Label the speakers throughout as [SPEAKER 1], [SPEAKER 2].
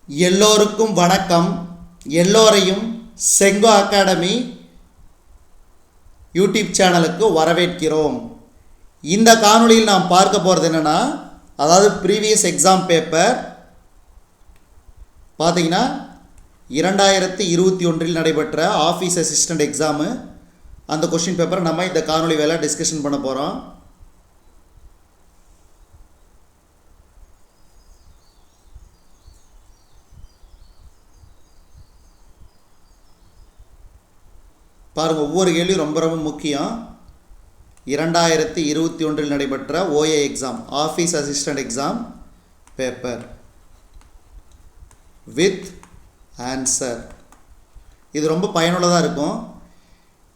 [SPEAKER 1] எல்லோருக்கும் வணக்கம். எல்லோரையும் செங்கோ அகாடமி யூடியூப் சேனலுக்கு வரவேற்கிறோம். இந்த காணொளியில் நாம் பார்க்க போகிறது என்னென்னா, அதாவது ப்ரீவியஸ் எக்ஸாம் பேப்பர் பார்த்தீங்கன்னா 2021 நடைபெற்ற ஆஃபீஸ் அசிஸ்டண்ட் எக்ஸாமு, அந்த கொஷின் பேப்பரை நம்ம இந்த காணொளி வேலை டிஸ்கஷன் பண்ண போகிறோம். பாருங்கள், ஒவ்வொரு கேள்வியும் ரொம்ப ரொம்ப முக்கியம். 2021 நடைபெற்ற OA exam, office assistant exam paper with answer. இது ரொம்ப பயனுள்ளதாக இருக்கும்.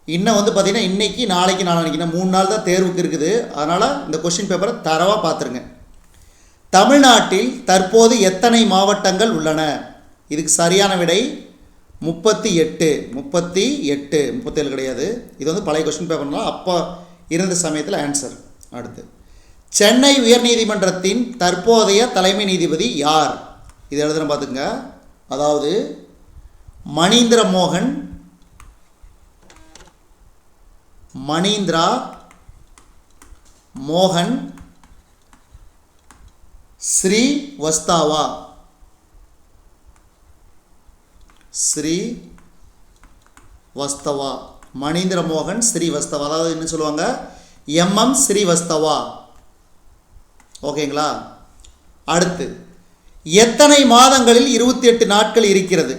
[SPEAKER 1] இன்னும் பார்த்திங்கன்னா இன்றைக்கி நாளைக்கு நாளைக்கு 3 நாள் தான் தேர்வுக்கு இருக்குது. அதனால் இந்த கொஷின் பேப்பரை தரவாக பார்த்துருங்க. தமிழ்நாட்டில் தற்போது எத்தனை மாவட்டங்கள் உள்ளன? இதுக்கு சரியான விடை 38. 37 கிடையாது. இது பழைய கொஸ்டின் பேப்பர்னால் அப்போ இருந்த சமயத்தில் ஆன்சர். அடுத்து, சென்னை உயர்நீதிமன்றத்தின் தற்போதைய தலைமை நீதிபதி யார்? இது எழுதுன பார்த்துங்க. அதாவது மணீந்திரா மோகன் ஸ்ரீவஸ்தவா. மணீந்திர மோகன் ஸ்ரீவஸ்தவா, அதாவது என்ன சொல்லுவாங்க, MM ஸ்ரீவஸ்தவா. ஓகேங்களா? அடுத்து, எத்தனை மாதங்களில் 28 நாட்கள் இருக்கிறது?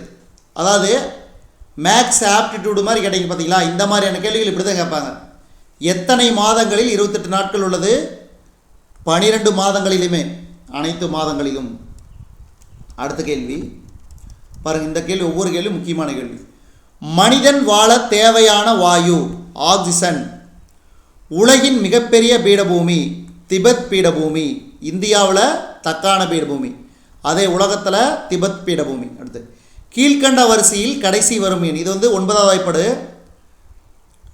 [SPEAKER 1] அதாவது மேக்ஸ் ஆப்டிடியூடு மாதிரி கேட்டீங்க பார்த்தீங்களா, இந்த மாதிரியான கேள்விகள் இப்படி தான் கேட்பாங்க. எத்தனை மாதங்களில் 28 நாட்கள் உள்ளது? 12 மாதங்களிலுமே, அனைத்து மாதங்களிலும். அடுத்த கேள்வி பாருங்கள். இந்த கேள்வி ஒவ்வொரு கேள்வியும் முக்கியமான கேள்வி. மனிதன் வாழ தேவையான வாயு ஆக்சிஜன். உலகின் மிகப்பெரிய பீடபூமி திபெத் பீடபூமி. இந்தியாவில் தக்கான பீடபூமி, அதே உலகத்தில் திபெத் பீடபூமி. அடுத்து, கீழ்கண்ட வரிசையில் கடைசி வரும் எண். இது 9வது வாய்ப்பாடு.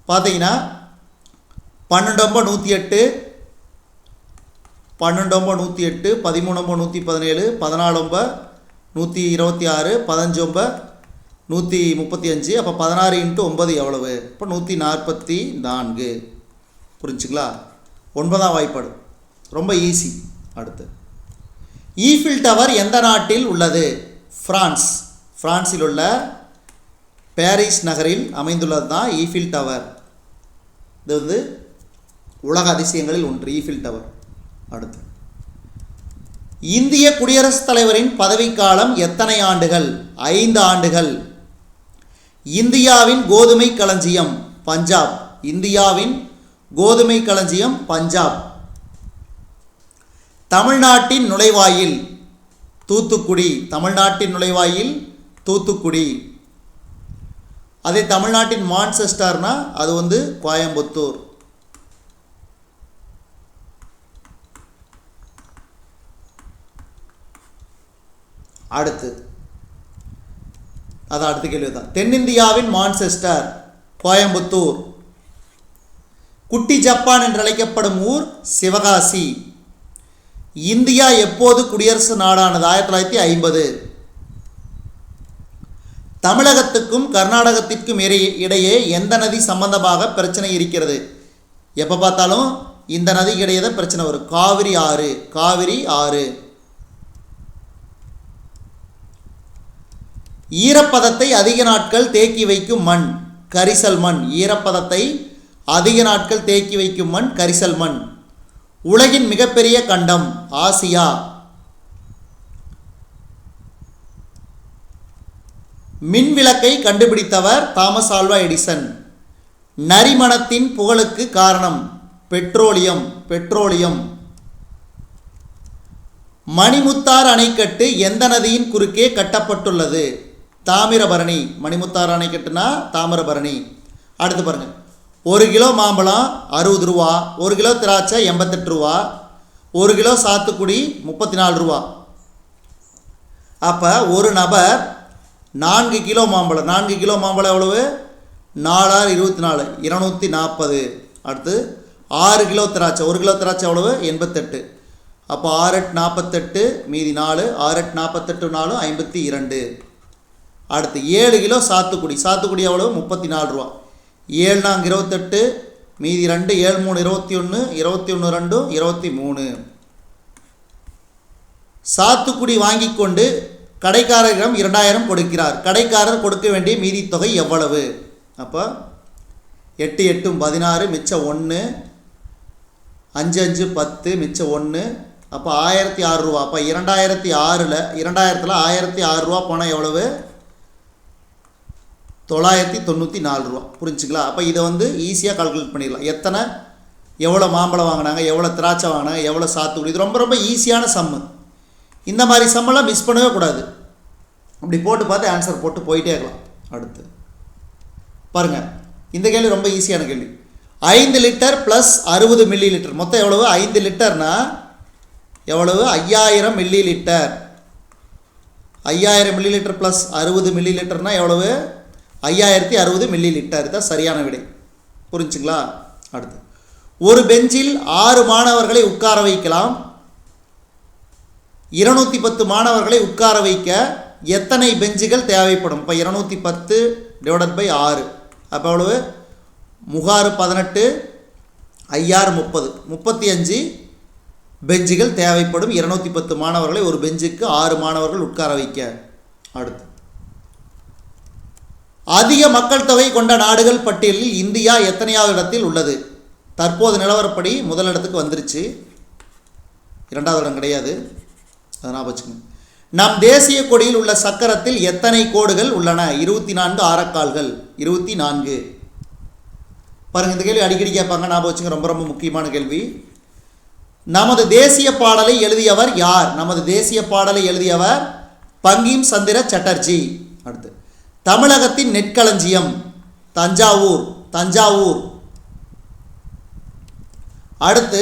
[SPEAKER 1] பார்த்தீங்கன்னா 12 108, 12 108, 13 117, 14 126, 15 135. அப்போ 16 × 9 எவ்வளவு? இப்போ 144. புரிஞ்சுங்களா? 9ஆம் வாய்ப்பாடு ரொம்ப ஈஸி. அடுத்து, ஈஃபில் டவர் எந்த நாட்டில் உள்ளது? பிரான்சில் உள்ள பாரிஸ் நகரில் அமைந்துள்ளது தான் ஈஃபில் டவர். இது உலக அதிசயங்களில் ஒன்று, ஈஃபில் டவர். அடுத்து, இந்திய குடியரசுத் தலைவரின் பதவிக்காலம் எத்தனை ஆண்டுகள்? 5 ஆண்டுகள். இந்தியாவின் கோதுமை களஞ்சியம் பஞ்சாப். இந்தியாவின் கோதுமை களஞ்சியம் பஞ்சாப். தமிழ்நாட்டின் நுழைவாயில் தூத்துக்குடி. தமிழ்நாட்டின் நுழைவாயில் தூத்துக்குடி. அதே தமிழ்நாட்டின் மான்செஸ்டர்னா அது கோயம்புத்தூர். அடுத்து, அது அடுத்த கேள்வி தான். தென்னிந்தியாவின் மான்செஸ்டர் கோயம்புத்தூர். குட்டி ஜப்பான் என்று அழைக்கப்படும் ஊர் சிவகாசி. இந்தியா எப்போது குடியரசு நாடானது? 1950. தமிழகத்துக்கும் கர்நாடகத்திற்கும் இடையே எந்த நதி சம்பந்தமாக பிரச்சனை இருக்கிறது? எப்போ பார்த்தாலும் இந்த நதிக்கு இடையே தான் பிரச்சனை வரும். காவிரி ஆறு. ஈரப்பதத்தை அதிக நாட்கள் தேக்கி வைக்கும் மண் கரிசல் மண். ஈரப்பதத்தை அதிக நாட்கள் தேக்கி வைக்கும் மண் கரிசல் மண். உலகின் மிகப்பெரிய கண்டம் ஆசியா. மின் விளக்கை கண்டுபிடித்தவர் தாமஸ் ஆல்வா எடிசன். நரிமணத்தின் புகழுக்கு காரணம் பெட்ரோலியம். மணிமுத்தாறு அணைக்கட்டு எந்த நதியின் குறுக்கே கட்டப்பட்டுள்ளது? தாமிரபரணி. மணிமுத்தாறு அணைக்கட்டுனா தாமிரபரணி. அடுத்து பாருங்கள், 1 கிலோ மாம்பழம் 60 ரூபா, 1 கிலோ திராட்சை 88 ரூபா, 1 கிலோ சாத்துக்குடி 34 ரூபா. அப்போ ஒரு நபர் 4 கிலோ மாம்பழம் எவ்வளவு? 4 6 24, 240. அடுத்து 6 கிலோ திராட்சை, 1 கிலோ திராட்சை எவ்வளவு? 88. அப்போ 6 8 48 மீதி 4, 6 8 48 4 52. அடுத்து 7 கிலோ சாத்துக்குடி, சாத்துக்குடி எவ்வளோ 34 ரூபா. 7 4 28 மீதி 2, 7 3 21, 21 2 23. சாத்துக்குடி வாங்கி கொண்டு கடைக்காரரிடம் 2000 கொடுக்கிறார். கடைக்காரர் கொடுக்க வேண்டிய மீதி தொகை எவ்வளவு? அப்போ 8 8 16 மிச்சம் 1, 5 5 10 மிச்சம் 1, அப்போ 1006 ரூபா. அப்போ 2006ல் 1006 ரூபா போனால் எவ்வளவு? 994 ரூபா. புரிஞ்சுங்களா? அப்போ இதை வந்து ஈஸியாக கால்குலேட் பண்ணிடலாம். எவ்வளோ மாம்பழம் வாங்கினாங்க, எவ்வளோ திராட்சை வாங்கினாங்க, எவ்வளோ சாத்துக்குடி. இது ரொம்ப ரொம்ப ஈஸியான சம்மு. இந்த மாதிரி சம்மெல்லாம் மிஸ் பண்ணவே கூடாது. அப்படி போட்டு பார்த்து ஆன்சர் போட்டு போயிட்டே இருக்கலாம். அடுத்து பாருங்கள், இந்த கேள்வி ரொம்ப ஈஸியான கேள்வி. 5 லிட்டர் ப்ளஸ் 60 மில்லி லிட்டர் மொத்தம் எவ்வளவு? 5 லிட்டர்னா எவ்வளவு? 5000 millilitre. 5000 millilitre plus 60 மில்லி லிட்டர்னா எவ்வளவு? 5060 மில்லி லிட்டர் தான் சரியான விடை. புரிஞ்சுங்களா? அடுத்து, ஒரு பெஞ்சில் 6 மாணவர்களை உட்கார வைக்கலாம். 210 மாணவர்களை உட்கார வைக்க எத்தனை பெஞ்சுகள் தேவைப்படும்? இப்போ 210 டிவைடட் பை 6, அப்போ எவ்வளவு? 6 18, 5 30, 35 பெஞ்சுகள் தேவைப்படும். 210 மாணவர்களை ஒரு பெஞ்சுக்கு 6 மாணவர்கள் உட்கார வைக்க. அடுத்து, அதிக மக்கள் தொகை கொண்ட நாடுகள் பட்டியலில் இந்தியா எத்தனையாவது இடத்தில் உள்ளது? தற்போது நிலவரப்படி முதல் இடத்துக்கு வந்துருச்சு, 2வது இடம் கிடையாது, அதனால் வச்சுக்கோங்க. நம் தேசிய கொடியில் உள்ள சக்கரத்தில் எத்தனை கோடுகள் உள்ளன? 24 ஆரக்கால்கள். 24. பாருங்கள், இந்த கேள்வி அடிக்கடி கேட்பாங்க, ஞாபகம் வச்சுங்க. ரொம்ப ரொம்ப முக்கியமான கேள்வி. நமது தேசிய பாடலை எழுதியவர் யார்? நமது தேசிய பாடலை எழுதியவர் பங்கிம் சந்திர சட்டர்ஜி. அடுத்து, தமிழகத்தின் நெற்களஞ்சியம் தஞ்சாவூர். தஞ்சாவூர். அடுத்து,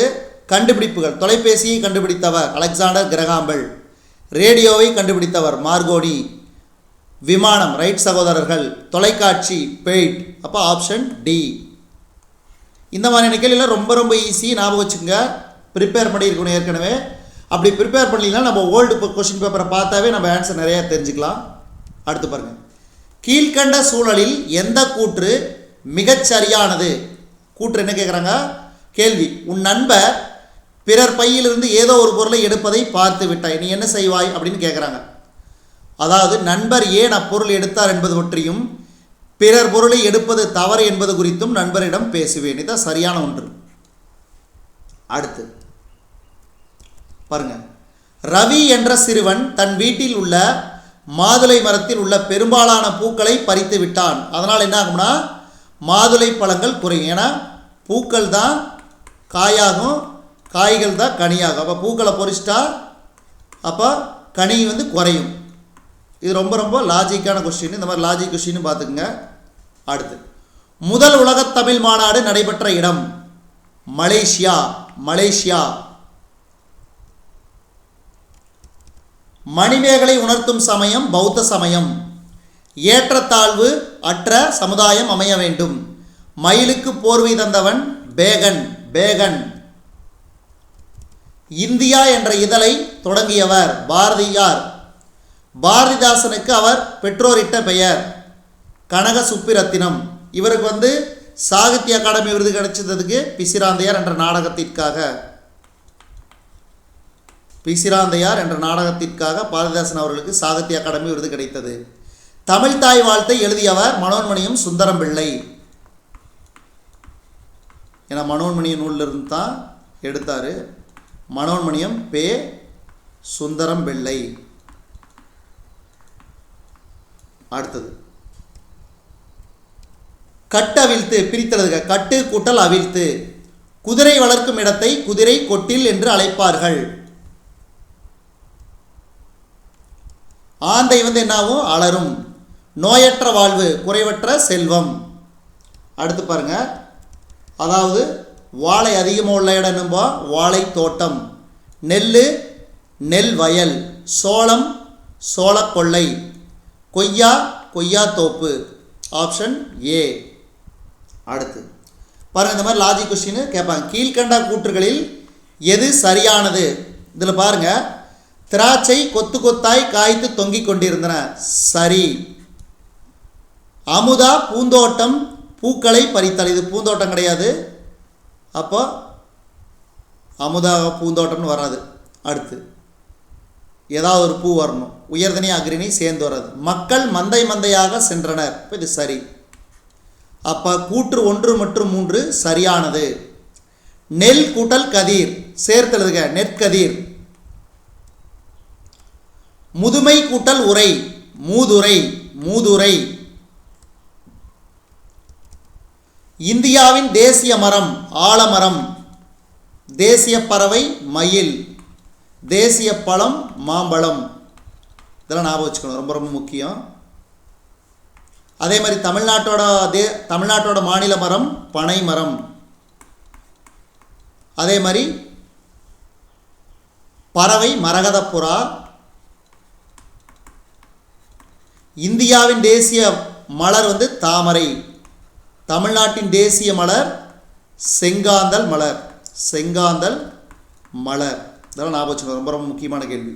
[SPEAKER 1] கண்டுபிடிப்புகள். தொலைபேசியை கண்டுபிடித்தவர் அலெக்சாண்டர் கிரகாம்பெல். ரேடியோவை கண்டுபிடித்தவர் மார்கோனி. விமானம் ரைட் சகோதரர்கள். தொலைக்காட்சி பெய்ட். அப்போ ஆப்ஷன் டி. இந்த மாதிரியான கேள்வியில் ரொம்ப ரொம்ப ஈஸி, ஞாபகம் வச்சுக்கோங்க. ப்ரிப்பேர் பண்ணியிருக்கணும் ஏற்கனவே. அப்படி ப்ரிப்பேர் பண்ணலாம் நம்ம ஓல்டு கொஸ்டின் பேப்பரை பார்த்தாவே நம்ம ஆன்சர் நிறையா தெரிஞ்சுக்கலாம். அடுத்து பாருங்கள், கீழ்கண்ட சூழலில் எந்த கூற்று மிகச்சரியானது? கூற்று என்ன கேட்குறாங்க? கேள்வி, உன் நண்பர் பிறர் பையிலிருந்து ஏதோ ஒரு பொருளை எடுப்பதை பார்த்து விட்டாய், நீ என்ன செய்வாய் அப்படின்னு கேட்குறாங்க. அதாவது நண்பர் ஏன் அப்பொருள் எடுத்தார் என்பது பற்றியும் பிறர் பொருளை எடுப்பது தவறு என்பது குறித்தும் நண்பரிடம் பேசுவேன். இதுதான் சரியான ஒன்று. அடுத்து பாருங்க, ரவி என்ற சிறுவன் தன் வீட்டில் உள்ள மாதுளை மரத்தில் உள்ள பெரும்பாலான பூக்களை பறித்து விட்டான். அதனால் என்ன ஆகும்னா மாதுளை பழங்கள் குறையும். ஏன்னா பூக்கள் தான் காயாகும், காய்கள் தான் கனியாகும். அப்போ பூக்களை பொறிச்சிட்டா அப்போ கனி வந்து குறையும். இது ரொம்ப ரொம்ப லாஜிக்கான கொஸ்டின். இந்த மாதிரி லாஜிக் கொஸ்டின் பார்த்துக்குங்க. அடுத்து, முதல் உலகத் தமிழ் மாநாடு நடைபெற்ற இடம்? மலேசியா. மலேசியா. மணிமேகலை உணர்த்தும் சமயம் பௌத்த சமயம். ஏற்றத்தாழ்வு அற்ற சமுதாயம் அமைய வேண்டும். மயிலுக்கு போர்வை தந்தவன் பேகன். பேகன். இந்தியா என்ற இதழை தொடங்கியவர் பாரதியார். பாரதிதாசனுக்கு அவர் பெற்றோரிட்ட பெயர் கனக சுப்பிரத்தினம். இவருக்கு வந்து சாகித்ய அகாடமி விருது கிடைச்சதுக்கு பிசிராந்தையார் என்ற நாடகத்திற்காக. பிசிராந்தையார் என்ற நாடகத்திற்காக பாரதிதாசன் அவர்களுக்கு சாகித்ய அகாடமி விருது கிடைத்தது. தமிழ் தாய் வாழ்த்தை எழுதியவர் மனோன்மணியம் சுந்தரம் பிள்ளை. ஏன்னா மனோன்மணியம் நூலிலிருந்து தான் எடுத்தார். மனோன்மணியம் பே சுந்தரம் பிள்ளை. அடுத்தது, கட்டு அவிழ்த்து பிரித்தெழுதுக. கட்டு கூட்டல் அவிழ்த்து. குதிரை வளர்க்கும் இடத்தை குதிரை கொட்டில் என்று அழைப்பார்கள். ஆந்தை வந்து என்னாகும்? அலரும். நோயற்ற வாழ்வு குறைவற்ற செல்வம். அடுத்து பாருங்க, அதாவது வாழை அதிகமாக உள்ள இடம் என்னம்பா? வாழை தோட்டம். நெல் நெல் வயல். சோளம் சோளக்கொள்ளை. கொய்யா கொய்யா தோப்பு. Option A. அடுத்து பாருங்கள், இந்த மாதிரி லாஜிக் கொஸ்டின் கேட்பாங்க. கீழ்கண்ட கூற்றுகளில் எது சரியானது? இதில் பாருங்க, திராட்சை கொத்து கொத்தாய் காய்த்து தொங்கிக் கொண்டிருந்தன. சரி. அமுதா பூந்தோட்டம் பூக்களை பறித்தாள். இது பூந்தோட்டம் கிடையாது, அப்போ அமுதா பூந்தோட்டம்னு வராது. அடுத்து ஏதாவது ஒரு பூ வரணும். உயர்தனி அக்ரிணி சேர்ந்து வராது. மக்கள் மந்தை மந்தையாக சென்றனர். இப்போ இது சரி. அப்போ கூற்று 1 மற்றும் 3 சரியானது. நெல் கூட்டல் கதிர் சேர்த்து எழுதுக. நெற்கதிர். முதுமை கூட்டல் உரை மூதுரை மூதுரை. இந்தியாவின் தேசிய மரம் ஆலமரம். தேசிய பறவை மயில். தேசிய பழம் மாம்பழம். இதெல்லாம் ஞாபகம் வச்சுக்கணும், ரொம்ப ரொம்ப முக்கியம். அதே மாதிரி தமிழ்நாட்டோட மாநில மரம் பனை மரம். அதே மாதிரி பறவை மரகத புறா. இந்தியாவின் தேசிய மலர் தாமரை. தமிழ்நாட்டின் தேசிய மலர் செங்காந்தல் மலர். செங்காந்தல் மலர். இதெல்லாம் ஞாபகம் வச்சுக்கணும், ரொம்ப ரொம்ப முக்கியமான கேள்வி.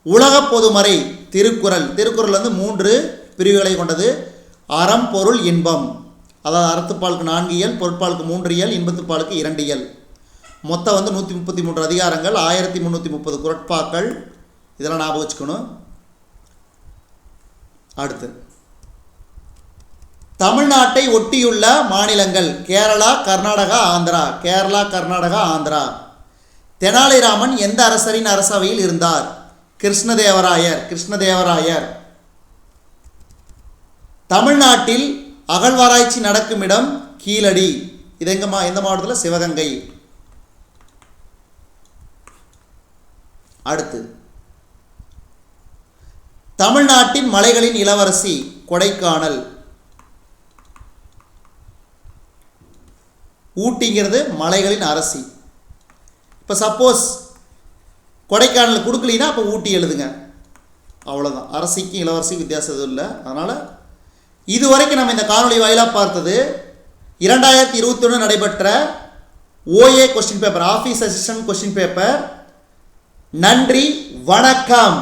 [SPEAKER 1] உலக பொதுமறை திருக்குறள். திருக்குறள் 3 பிரிவுகளை கொண்டது. அறம் பொருள் இன்பம். அதாவது அறத்துப்பாலுக்கு 4 இயல், பொருட்பாலுக்கு 3 இயல், இன்பத்துப்பாலுக்கு 2 இயல். மொத்தம் 133 அதிகாரங்கள், 1330 குறட்பாக்கள். இதெல்லாம் ஞாபகம் வச்சுக்கணும். அடுத்து தமிழ்நாட்டை ஒட்டியுள்ள மாநிலங்கள் கேரளா கர்நாடகா ஆந்திரா. கேரளா கர்நாடகா ஆந்திரா. தெனாலிராமன் எந்த அரசரின் அரசவையில் இருந்தார்? கிருஷ்ணதேவராயர். கிருஷ்ணதேவராயர். தமிழ்நாட்டில் அகழ்வாராய்ச்சி நடக்கும் இடம் கீழடி. இது எந்த மாவட்டத்தில்? சிவகங்கை. அடுத்து தமிழ்நாட்டின் மலைகளின் இளவரசி கொடைக்கானல். ஊட்டிங்கிறது மலைகளின் அரசி. இப்போ சப்போஸ் கொடைக்கானல் கொடுக்கலினா அப்போ ஊட்டி எழுதுங்க, அவ்வளோதான். அரசிக்கும் இளவரசிக்கும் வித்தியாசம் எதுவும் இல்லை. அதனால் இதுவரைக்கும் நம்ம இந்த காணொலி வாயிலாக பார்த்தது 2021 நடைபெற்ற OA question paper, office assistant question paper. நன்றி, வணக்கம்.